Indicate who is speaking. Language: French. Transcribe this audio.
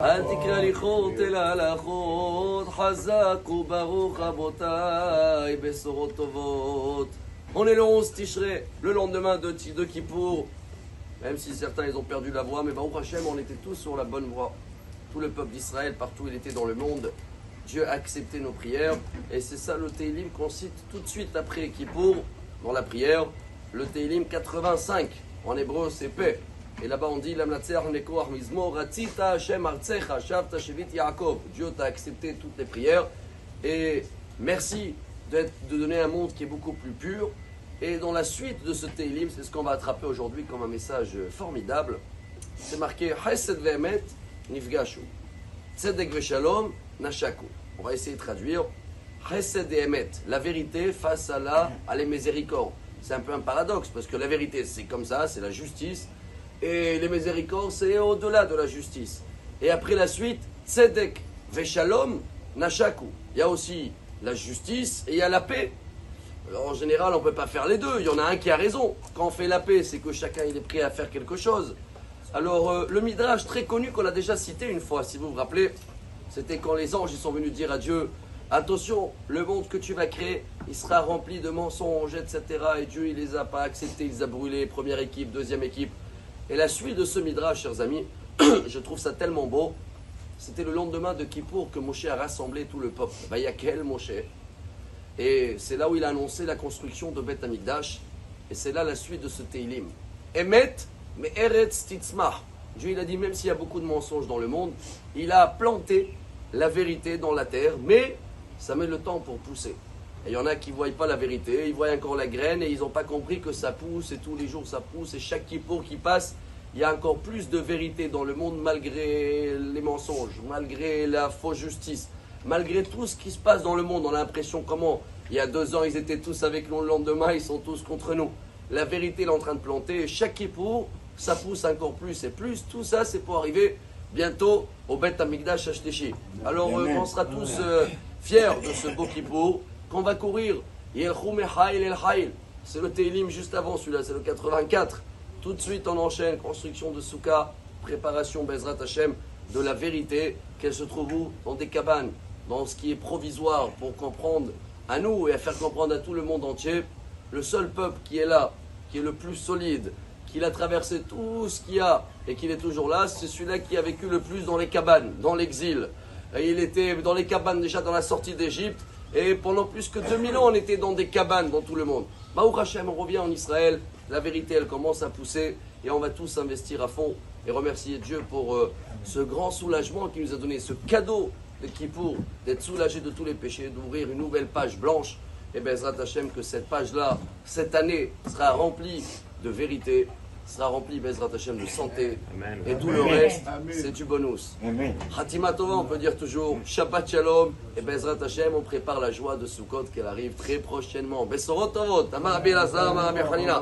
Speaker 1: אל תקרא ליכות אלא הלכות, חזק וברוך רבותיי, בשורות טובות. On est le 11 Tishrei, le lendemain de Kippour. Même si certains ils ont perdu la voie, mais Baruch Hashem, on était tous sur la bonne voie. Tout le peuple d'Israël, partout il était dans le monde, Dieu a accepté nos prières. Et c'est ça le Tehillim qu'on cite tout de suite après Kippour, dans la prière, le Tehillim 85. En hébreu c'est paix. Et là-bas on dit Dieu t'a accepté toutes les prières. Et merci de donner un monde qui est beaucoup plus pur. Et dans la suite de ce Tehillim, c'est ce qu'on va attraper aujourd'hui comme un message formidable. C'est marqué Chesed ve'emet nifgashu, Tzedek ve'shalom nashaku. On va essayer de traduire Chesed et Emet, la vérité face à la miséricorde. C'est un peu un paradoxe parce que la vérité c'est comme ça, c'est la justice. Et les miséricordes, c'est au-delà de la justice. Et après la suite, Tzedek ve'shalom nashaku. Il y a aussi la justice et il y a la paix. Alors, en général, on ne peut pas faire les deux. Il y en a un qui a raison. Quand on fait la paix, c'est que chacun il est prêt à faire quelque chose. Alors, le Midrash très connu qu'on a déjà cité une fois, si vous vous rappelez, c'était quand les anges ils sont venus dire à Dieu, attention, le monde que tu vas créer, il sera rempli de mensonges, etc. Et Dieu, il les a pas acceptés, il les a brûlés, première équipe, deuxième équipe. Et la suite de ce Midrash, chers amis, je trouve ça tellement beau. C'était le lendemain de Kippour que Moshe a rassemblé tout le peuple. Vayakel Moshe. Et c'est là où il a annoncé la construction de Beth Amikdash. Et c'est là la suite de ce Tehillim. Emet, mais Eretz Titzmah. Dieu il a dit, même s'il y a beaucoup de mensonges dans le monde, il a planté la vérité dans la terre, mais ça met le temps pour pousser. Et il y en a qui ne voient pas la vérité, ils voient encore la graine et ils n'ont pas compris que ça pousse et tous les jours ça pousse et chaque Kippour qui passe, il y a encore plus de vérité dans le monde malgré les mensonges, malgré la fausse justice, malgré tout ce qui se passe dans le monde. On a l'impression comment il y a 2 ans ils étaient tous avec nous, le lendemain ils sont tous contre nous. La vérité elle est en train de planter et chaque Kippour ça pousse encore plus et plus. Tout ça c'est pour arriver bientôt au Beth Amikdash Hashlishi. Alors on sera tous fiers de ce beau Kippour qu'on va courir. Yelchou mechail el hail. C'est le Tehillim juste avant celui-là, c'est le 84. Tout de suite on enchaîne, construction de Souka, préparation Bezrat Hashem de la vérité, qu'elle se trouve où? Dans des cabanes, dans ce qui est provisoire pour comprendre à nous et à faire comprendre à tout le monde entier. Le seul peuple qui est là, qui est le plus solide, qui a traversé tout ce qu'il y a et qui est toujours là, c'est celui-là qui a vécu le plus dans les cabanes, dans l'exil. Et il était dans les cabanes déjà dans la sortie d'Égypte et pendant plus que 2000 ans on était dans des cabanes dans tout le monde. Baruch Hashem, on revient en Israël, la vérité elle commence à pousser et on va tous investir à fond et remercier Dieu pour ce grand soulagement qu'il nous a donné, ce cadeau de Kippour, d'être soulagé de tous les péchés, d'ouvrir une nouvelle page blanche. Et Bezrat Hashem, que cette page-là, cette année, sera remplie de vérité, sera remplie, Bezrat Hashem, de santé. Amen. Et tout le reste, c'est du bonus. Khatima Tova, on peut dire toujours Shabbat Shalom. Et Bezrat Hashem, on prépare la joie de Sukkot qu'elle arrive très prochainement. Besorot Tovot, Amar Abelazar, Amar Abel Hanina.